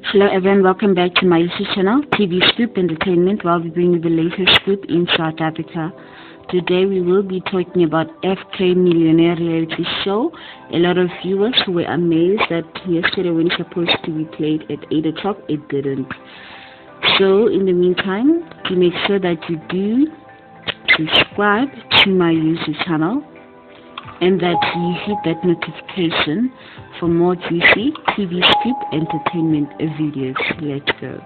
Hello everyone, welcome back to my YouTube channel, TV Scoop Entertainment, where we bring you the latest scoop in South Africa. Today we will be talking about FK Millionaire reality show. A lot of viewers were amazed that yesterday when it's supposed to be played at 8 o'clock, it didn't. So in the meantime, to make sure that you do subscribe to my YouTube channel and that you hit that notification for more juicy TV Scoop Entertainment videos. Let's go.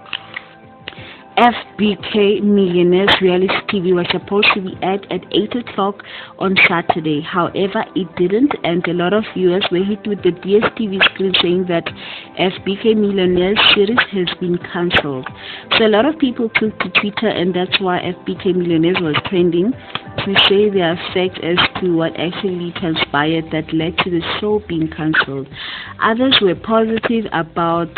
FBK Millionaires reality TV was supposed to be at 8 o'clock on Saturday. However, it didn't, and a lot of viewers were hit with the DSTV screen saying that FBK Millionaires series has been cancelled. So a lot of people took to Twitter, and that's why FBK Millionaires was trending to say their facts as to what actually transpired that led to the show being cancelled. Others were positive about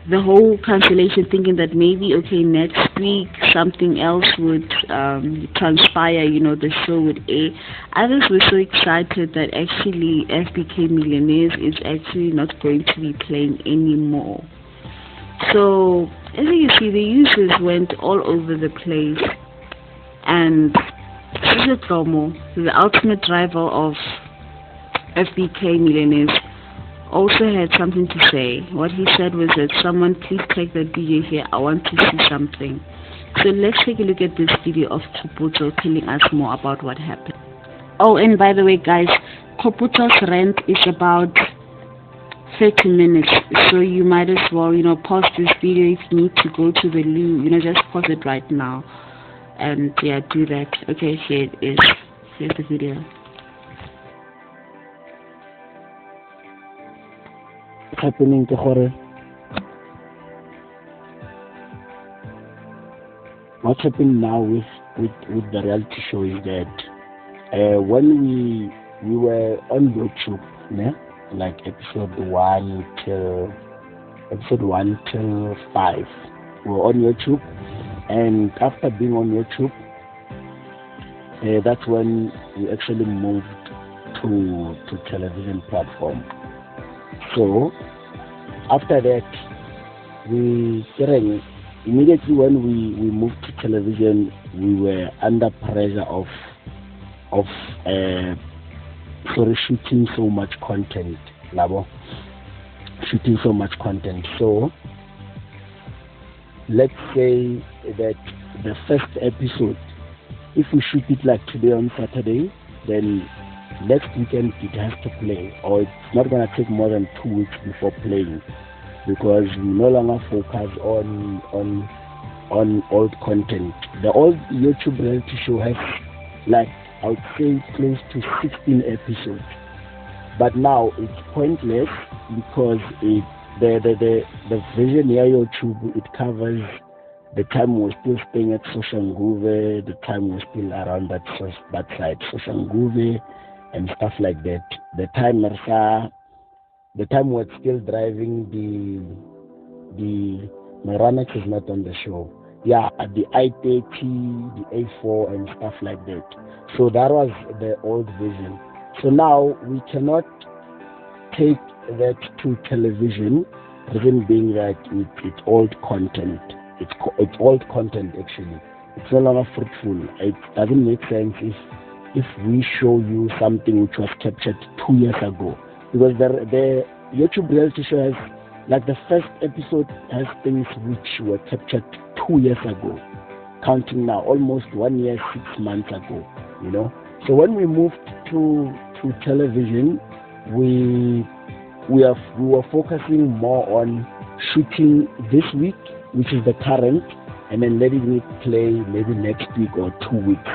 the whole cancellation, thinking that maybe next week something else would transpire, the show would air. Others were so excited that actually FBK Millionaires is actually not going to be playing anymore. So as you can see, the users went all over the place, and Promo, the ultimate rival of FBK Millionaires, also had something to say. What he said was that someone please take the DJ here, I want to see something. So let's take a look at this video of Koputo telling us more about what happened. Oh, and by the way guys, Koputo's rant is about 30 minutes, so you might as well, pause this video if you need to go to the loo, just pause it right now. And yeah, do that. Okay, here it is. Here's the video. What's happening to Jorge? What's happening now with the reality show is that when we were on YouTube, like episode 1 till 5, we were on YouTube, and after being on YouTube, that's when we actually moved to television platform. So after that, immediately when we moved to television, we were under pressure of shooting so much content, So let's say that the first episode, if we shoot it like today on Saturday, then next weekend it has to play, or it's not going to take more than 2 weeks before playing, because we no longer focus on old content. The old YouTube reality show has, like, I would say close to 16 episodes, but now it's pointless because the version here YouTube, it covers the time we're still staying at Soshanguve, the time we're still around that side, Soshanguve and stuff like that. The time we're still driving the Maranex is not on the show. Yeah, the I-30, the A4 and stuff like that. So that was the old version. So now we cannot take that to television, reason being that it's old content. It's old content actually. It's no longer fruitful. It doesn't make sense if we show you something which was captured 2 years ago, because the YouTube reality show has, like, the first episode has things which were captured 2 years ago, counting now almost 1 year 6 months ago. So when we moved to television, we were focusing more on shooting this week, which is the current, and then letting it play maybe next week or 2 weeks.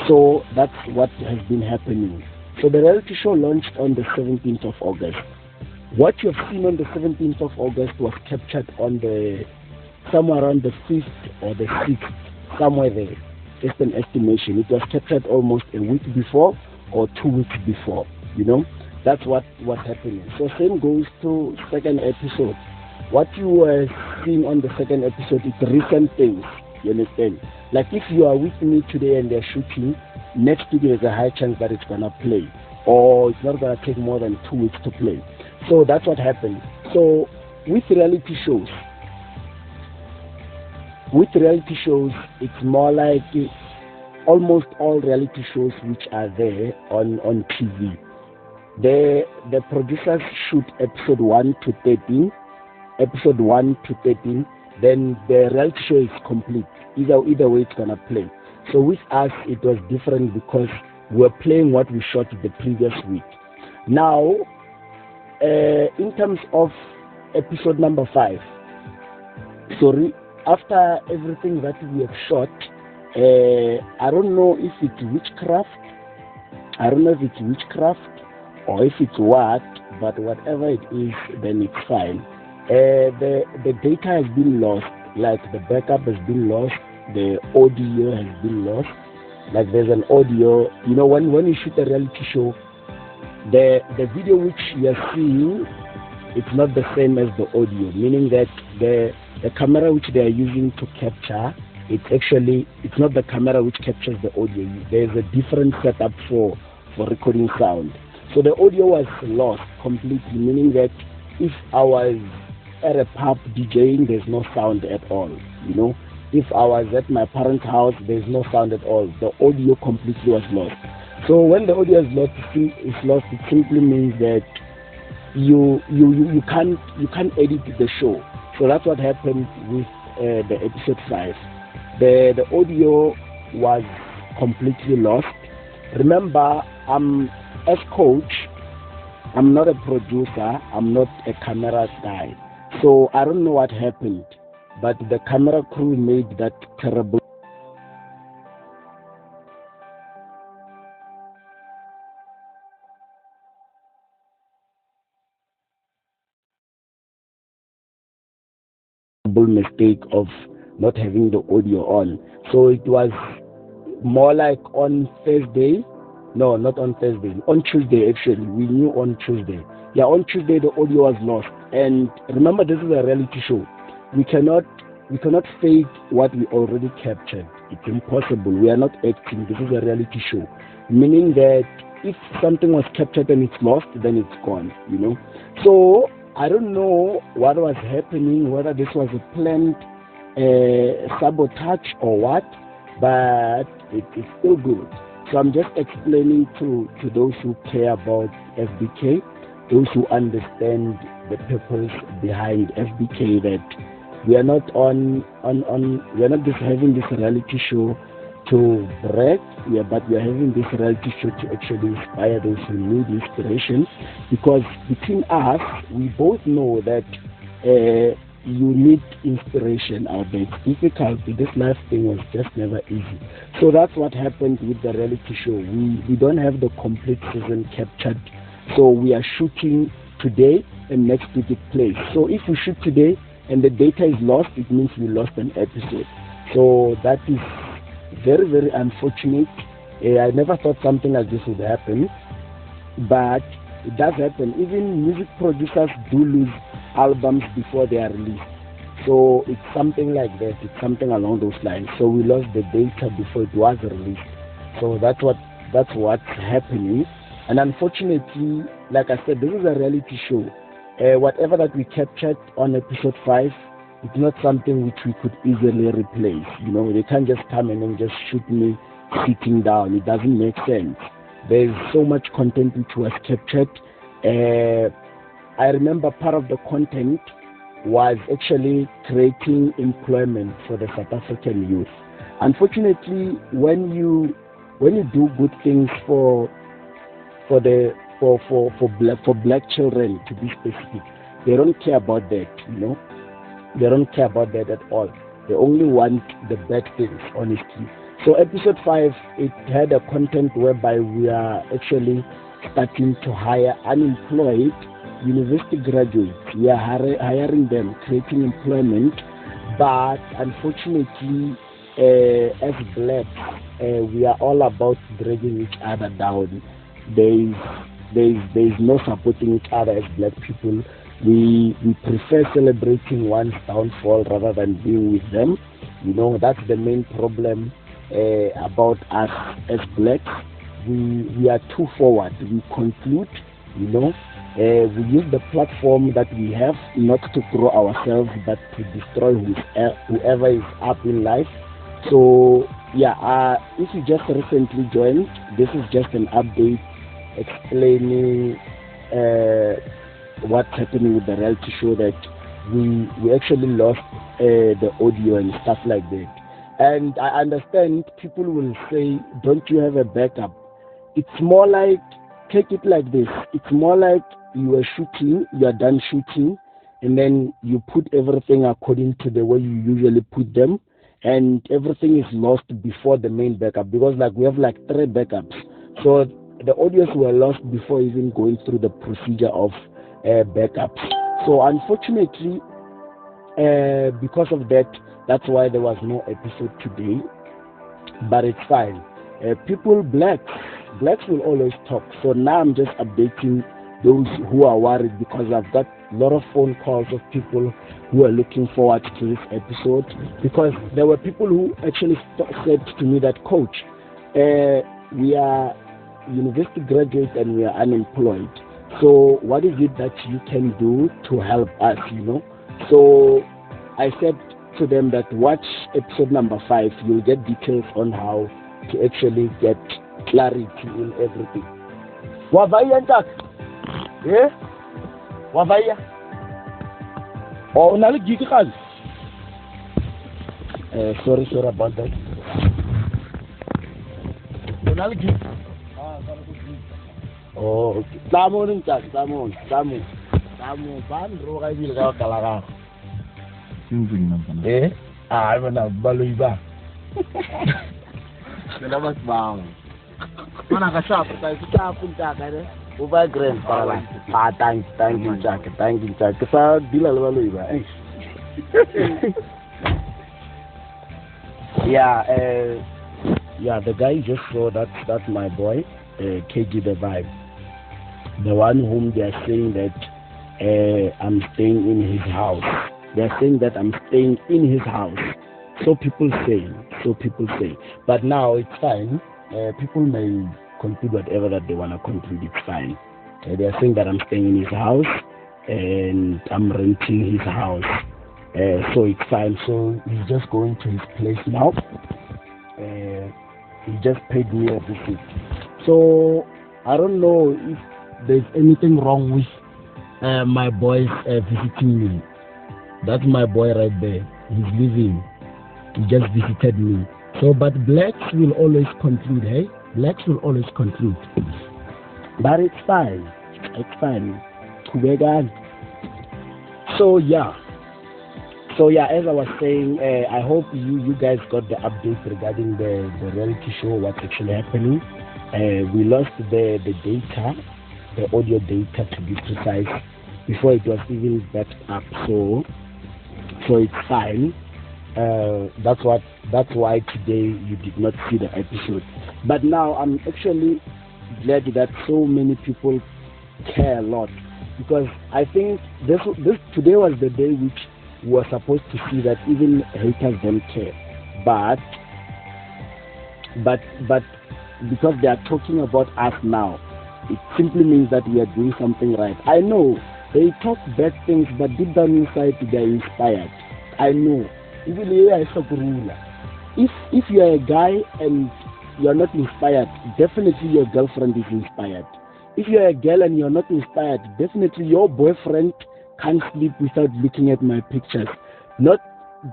So that's what has been happening. So the reality show launched on the 17th of August. What you have seen on the 17th of August was captured on somewhere around the 5th or the 6th, somewhere there. Just an estimation. It was captured almost a week before or 2 weeks before. That's what's happening. So same goes to second episode. What you were seeing on the second episode is recent things. You understand? Like, if you are with me today and they're shooting, next week there's a high chance that it's gonna play, or it's not gonna take more than 2 weeks to play. So that's what happened. So with reality shows, it's more like almost all reality shows which are there on TV. The producers shoot episode 1 to 13, then the reality show is complete. Either way it's gonna play. So with us it was different because we're playing what we shot the previous week. Now, in terms of episode number 5, sorry, after everything that we have shot, I don't know if it's witchcraft. Or if it's what, but whatever it is, then it's fine. The data has been lost, like the backup has been lost, the audio has been lost. Like there's an audio, you know, when you shoot a reality show, the video which you are seeing, it's not the same as the audio, meaning that the camera which they are using to capture, it's not the camera which captures the audio. There's a different setup for recording sound. So the audio was lost completely, meaning that if I was at a pub DJing, there's no sound at all. You know, if I was at my parents' house, there's no sound at all. The audio completely was lost. So when the audio is lost, it simply means that you can't edit the show. So that's what happened with the episode 5. The audio was completely lost. Remember, as coach, I'm not a producer, I'm not a camera guy. So I don't know what happened, but the camera crew made that terrible mistake of not having the audio on. So it was more like on Thursday. No, not on Thursday. On Tuesday, actually. We knew on Tuesday. Yeah, on Tuesday the audio was lost. And remember, this is a reality show. We cannot fake what we already captured. It's impossible. We are not acting. This is a reality show. Meaning that if something was captured and it's lost, then it's gone, you know. So I don't know what was happening, whether this was a planned sabotage or what, but it is still good. So I'm just explaining to those who care about FBK, those who understand the purpose behind FBK, that we are not we are not just having this reality show to brag, but we are having this reality show to actually inspire those who need inspiration. Because between us, we both know that you need inspiration out there. It's difficult. This life thing was just never easy. So that's what happened with the reality show. We don't have the complete season captured. So we are shooting today and next week it plays. So if we shoot today and the data is lost, it means we lost an episode. So that is very, very unfortunate. I never thought something like this would happen, but it does happen. Even music producers do lose albums before they are released. So it's something like that. It's something along those lines. So we lost the data before it was released. So that's what's happening. And unfortunately, like I said, this is a reality show. Whatever that we captured on episode 5, it's not something which we could easily replace. You know, they can't just come in and just shoot me sitting down. It doesn't make sense. There's so much content which was captured. I remember part of the content was actually creating employment for the South African youth. Unfortunately, when you do good things for black children, to be specific, they don't care about that, you know. They don't care about that at all. They only want the bad things, honestly. So episode 5, it had a content whereby we are actually starting to hire unemployed university graduates. We are hiring them, creating employment. But unfortunately, as blacks, we are all about dragging each other down. There is no supporting each other as black people. We prefer celebrating one's downfall rather than being with them. You know, that's the main problem about us as blacks. We are too forward. We conclude you know. We use the platform that we have not to grow ourselves, but to destroy whoever is up in life. So yeah, if you just recently joined, this is just an update explaining what's happening with the reality show, that we actually lost the audio and stuff like that. And I understand people will say, don't you have a backup? It's more like, take it like this. It's more like you are shooting, you are done shooting, and then you put everything according to the way you usually put them, and everything is lost before the main backup, because like we have like 3 backups. So the audios were lost before even going through the procedure of backups. So unfortunately, because of that, that's why there was no episode today. But it's fine. Blacks will always talk. So now I'm just updating those who are worried, because I've got a lot of phone calls of people who are looking forward to this episode, because there were people who actually said to me that, Coach, we are university graduates and we are unemployed. So what is it that you can do to help us, you know? So I said to them that watch episode number 5. You'll get details on how to actually get clarity in everything. Wavaya ntak? Yeah? Wavaya? Oh, unali gigi kazi? Sorry about that. Unali gigi? Oh, okay. Tamon ntak, tamon. Ban roga ibil ka kalaga. Eh? Ah, mana baloy ba? Salamat bang. Mana ka shop, tayo sa punta ka rin. Uba grand para lang. Thank you, Jack. Sa dilal baloy ba? Yeah, the guy just saw that's my boy, KG the Vibe. The one whom they are saying that I'm staying in his house. They're saying that I'm staying in his house. So people say. But now it's fine. People may conclude whatever that they want to conclude. It's fine. They're saying that I'm staying in his house and I'm renting his house. So it's fine. So he's just going to his place now. He just paid me a visit. So I don't know if there's anything wrong with my boys visiting me. That's my boy right there. He's leaving. He just visited me. So, but blacks will always conclude, hey? Blacks will always conclude. But it's fine. So yeah, as I was saying, I hope you guys got the update regarding the reality show, what's actually happening. We lost the data, the audio data to be precise, before it was even backed up. So it's fine. That's why today you did not see the episode. But now I'm actually glad that so many people care a lot, because I think this today was the day which we were supposed to see that even haters don't care. But because they are talking about us now, it simply means that we are doing something right. I know they talk bad things, but deep down inside they are inspired. I know. Even if you are a guy and you are not inspired, definitely your girlfriend is inspired. If you are a girl and you are not inspired, definitely your boyfriend can't sleep without looking at my pictures. Not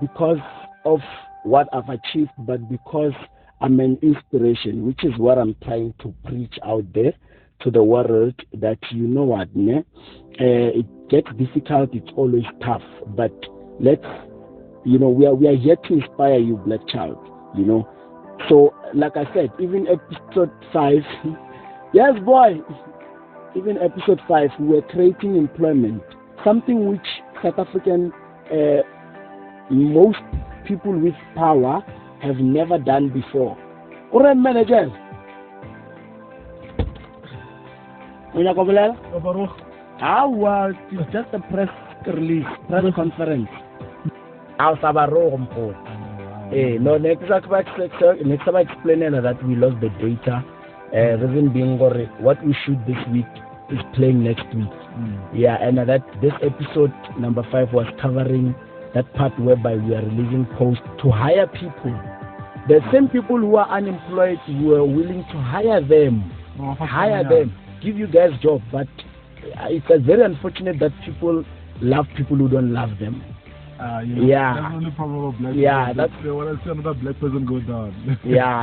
because of what I've achieved, but because I'm an inspiration, which is what I'm trying to preach out there to the world, that you know what, it gets difficult, it's always tough, but let's, we are here to inspire you, black child, So, like I said, even episode 5, yes, boy, even episode 5, we were creating employment, something which South African, most people with power have never done before. Alright, managers. It's just a press release, press conference. Next time I explain that we lost the data. Reason being, what we shoot this week is playing next week. Yeah, and that this episode number 5 was covering that part whereby we are releasing posts to hire people. The same people who are unemployed, we are willing to hire them, give you guys jobs. But it's very unfortunate that people love people who don't love them. That's the only problem of black people. That's they want to see another black person go down.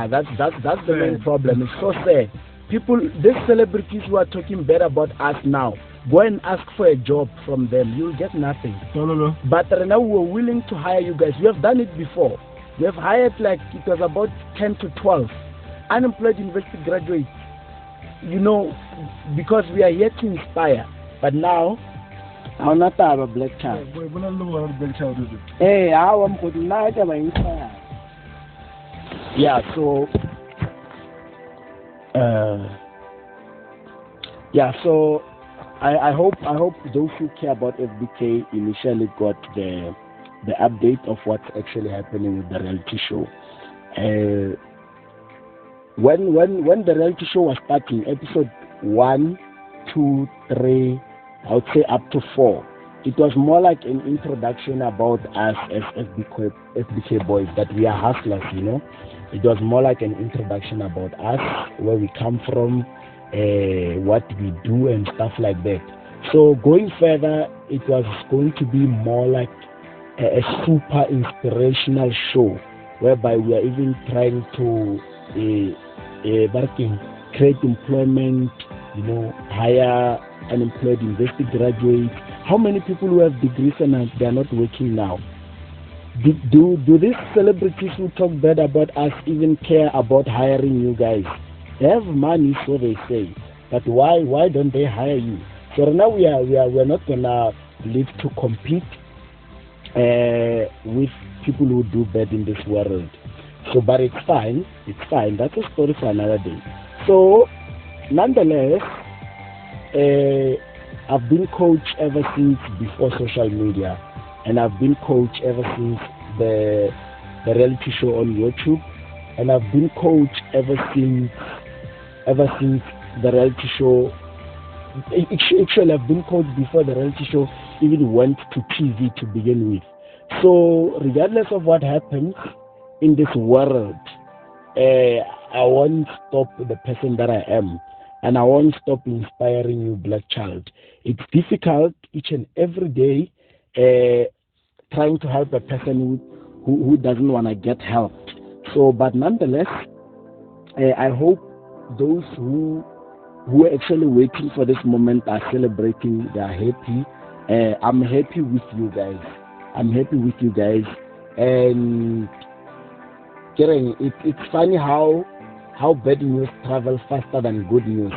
that's the main problem. It's so sad. People, these celebrities who are talking bad about us now, go and ask for a job from them. You'll get nothing. No. But now we're willing to hire you guys. We have done it before. We have hired, like, it was about 10 to 12 unemployed university graduates, because we are here to inspire. But now, I'm not a black child. Hey, I'm going to inspire. Yeah, so I hope those who care about FBK initially got the update of what's actually happening with the reality show. When the reality show was starting, episode 1, 2, 3, I would say up to 4, it was more like an introduction about us as FBK boys, that we are hustlers, It was more like an introduction about us, where we come from, what we do and stuff like that. So going further, it was going to be more like a super inspirational show, whereby we are even trying to create employment, hire unemployed university graduates. How many people who have degrees and they are not working now? Do these celebrities who talk bad about us even care about hiring you guys? They have money, so they say, but why don't they hire you? So now we're not gonna live to compete with people who do bad in this world. So, but it's fine. That's a story for another day. So, nonetheless, I've been coach ever since before social media, and I've been coach ever since the reality show on YouTube, and I've been coach ever since the reality show. Actually, I've been coach before the reality show even went to TV to begin with. So, regardless of what happens in this world, I won't stop the person that I am, and I won't stop inspiring you, black child. It's difficult each and every day trying to help a person who doesn't want to get helped. So, but nonetheless, I hope those who are actually waiting for this moment are celebrating. They are happy. I'm happy with you guys. And it's funny how bad news travels faster than good news.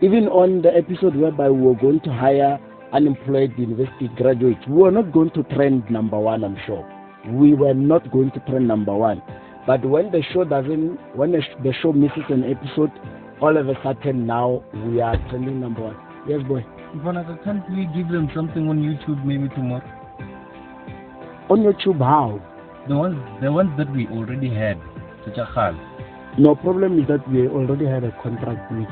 Even on the episode whereby we were going to hire unemployed university graduates, we were not going to trend number 1, I'm sure. We were not going to trend number 1. But when the show misses an episode, all of a sudden now we are trending number 1. Yes, boy. Vanessa, can't we give them something on YouTube maybe tomorrow? On YouTube, how? The ones that we already had, such a hal. No, problem is that we already had a contract with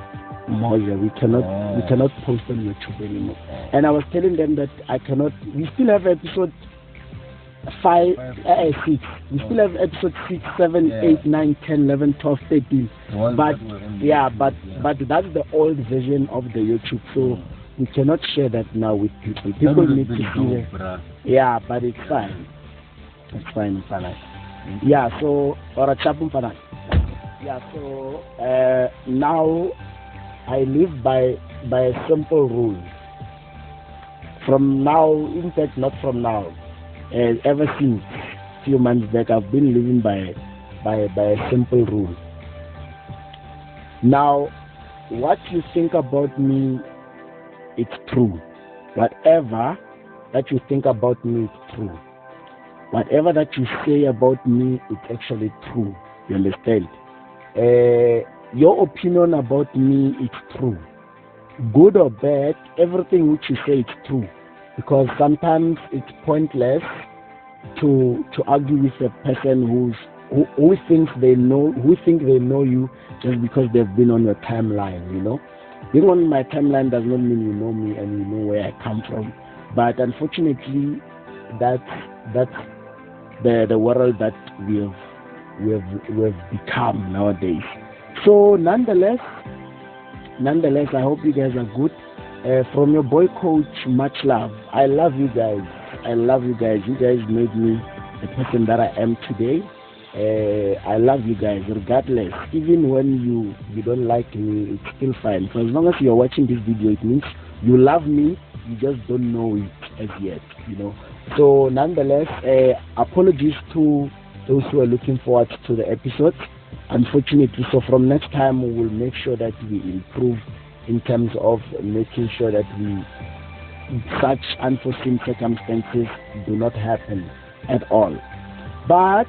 Moja. We cannot post on YouTube anymore. And I was telling them that I cannot. We still have episode 6. We still have episode 6, 7, 8, 9, 10, 11, 12, 13. But that's the old version of the YouTube. So we cannot share that now with people. People need to see it. Yeah, but it's fine. It's fine. Yeah, so now I live by a simple rule. From now, in fact, not from now. Ever since a few months back, I've been living by a simple rule. Now, what you think about me, it's true. Whatever that you think about me, it's true. Whatever that you say about me, it's actually true. You understand? Your opinion about me, it's true. Good or bad, everything which you say, it's true. Because sometimes it's pointless to argue with a person who think they know you just because they've been on your timeline, being on my timeline does not mean you know me and you know where I come from. But unfortunately, that's the world that we've become nowadays. So nonetheless, I hope you guys are good. From your boy Coach, much love. I love you guys. You guys made me the person that I am today. I love you guys regardless. Even when you don't like me, it's still fine. For as long as you're watching this video, it means you love me. You just don't know it as yet, you know. So nonetheless, apologies to those who are looking forward to the episodes. Unfortunately, so from next time we will make sure that we improve in terms of making sure that such unforeseen circumstances do not happen at all. But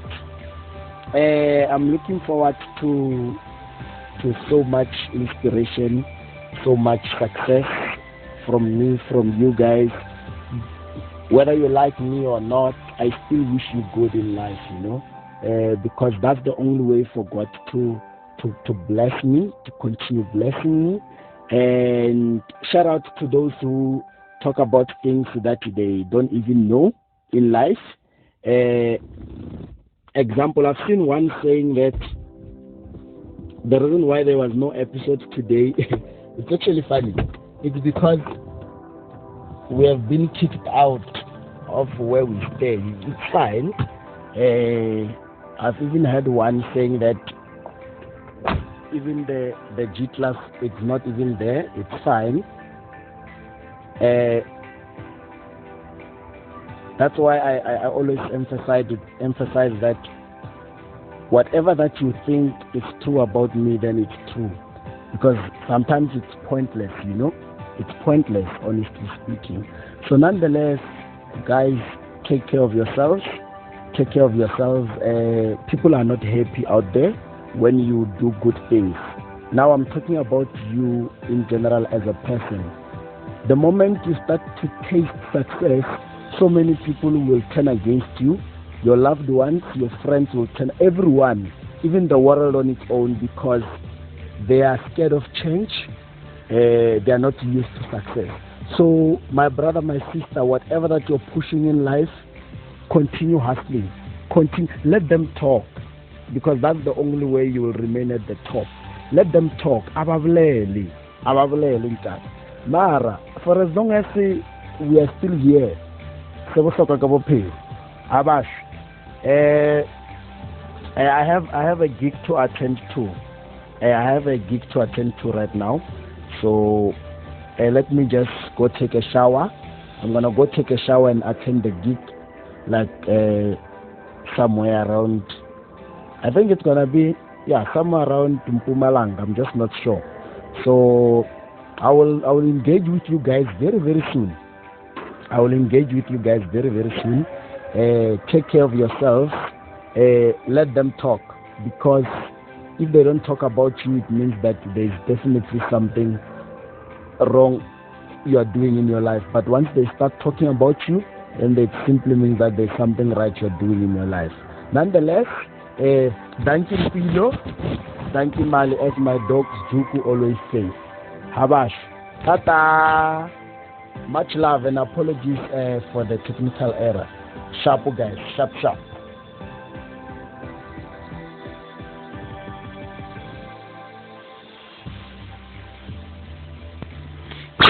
I'm looking forward to so much inspiration, so much success from me, from you guys. Whether you like me or not, I still wish you good in life, you know, because that's the only way for God to bless me, to continue blessing me. And shout out to those who talk about things that they don't even know in life. Example, I've seen one saying that the reason why there was no episode today, it's actually funny. It's because we have been kicked out of where we stay. It's fine. I've even heard one saying that even the G-class, it's not even there. It's fine. That's why I always emphasize that whatever that you think is true about me, then it's true. Because sometimes it's pointless, you know. It's pointless, honestly speaking. So nonetheless, guys, take care of yourselves. Take care of yourselves. People are not happy out there when you do good things. Now I'm talking about you in general as a person. The moment you start to taste success, so many people will turn against you. Your loved ones, your friends will turn, everyone, even the world on its own, because they are scared of change. They are not used to success. So my brother, my sister, whatever that you're pushing in life, continue hustling. Let them talk, because that's the only way you will remain at the top. Let them talk. Mara, for as long as we are still here, Abash, I have a gig to attend to. Right now. So let me just go take a shower. I'm gonna go take a shower and attend the gig, like somewhere around. I think it's gonna be somewhere around Mpumalanga. I'm just not sure. So I will engage with you guys very, very soon. Take care of yourselves. Let them talk, because if they don't talk about you, it means that there is definitely something wrong you are doing in your life. But once they start talking about you, then it simply means that there's something right you're doing in your life. Nonetheless, thank you, Pilo. Thank you, Mali, as my dog Juku always says. Habash. Tata. Much love and apologies for the technical error. Sharp, guys. Sharp.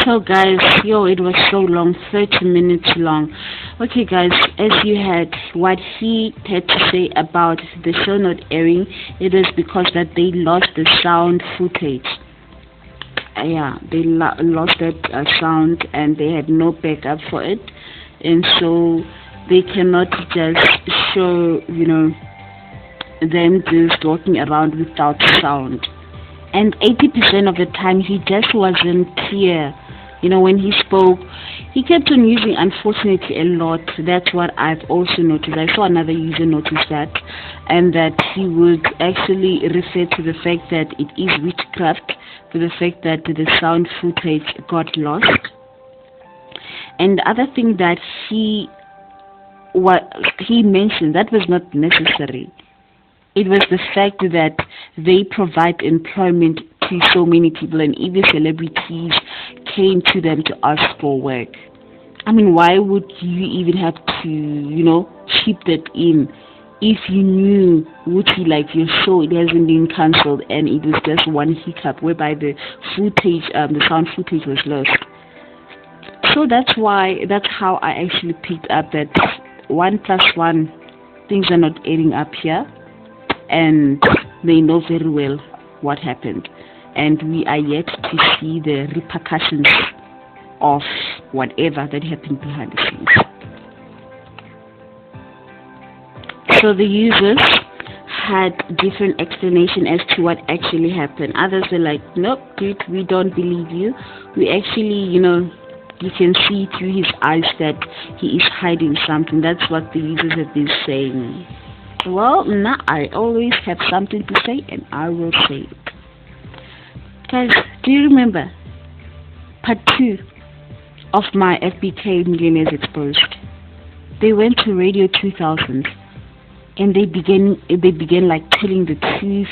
So guys, it was so long, 30 minutes long. Okay guys, as you heard what he had to say about the show not airing, it was because that they lost the sound footage. They lost that sound, and they had no backup for it, and so they cannot just show, them just walking around without sound. And 80% of the time he just wasn't clear. When he spoke, he kept on using unfortunately a lot. That's what I've also noticed. I saw another user notice that, and that he would actually refer to the fact that it is witchcraft, for the fact that the sound footage got lost. And the other thing that he mentioned, that was not necessary. It was the fact that they provide employment to so many people, and even celebrities came to them to ask for work. I mean, why would you even have to, chip that in if you knew, Wuti, like your show, it hasn't been cancelled and it was just one hiccup whereby the footage, the sound footage was lost. So that's how I actually picked up that 1 + 1, things are not adding up here, and they know very well what happened, and we are yet to see the repercussions of whatever that happened behind the scenes. So the users had different explanation as to what actually happened. Others were like, nope, dude, we don't believe you. We actually, you can see through his eyes that he is hiding something. That's what the users have been saying. Well, nah, I always have something to say, and I will say it. Guys, do you remember part 2 of my FBK Millionaires Exposed? They went to Radio 2000, and they began like telling the truth,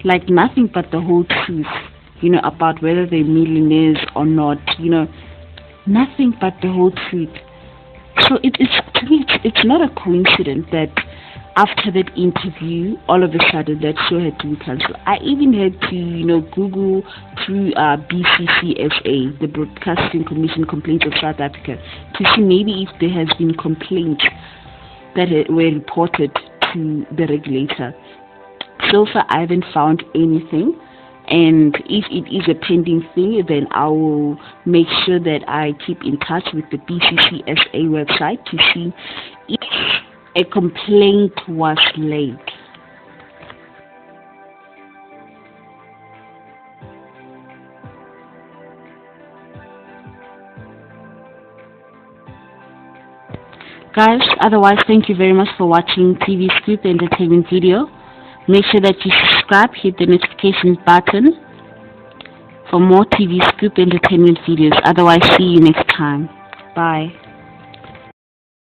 like nothing but the whole truth, about whether they're millionaires or not, nothing but the whole truth. So to me, it's not a coincidence that after that interview, all of a sudden that show had to be cancelled. I even had to, Google through BCCSA, the Broadcasting Commission Complaints of South Africa, to see maybe if there has been complaints that were reported to the regulator. So far, I haven't found anything. And if it is a pending thing, then I will make sure that I keep in touch with the BCCSA website to see if a complaint was laid. Guys, otherwise, thank you very much for watching TV Scoop Entertainment video. Make sure that you subscribe, hit the notification button for more TV Scoop Entertainment videos. Otherwise, see you next time. Bye.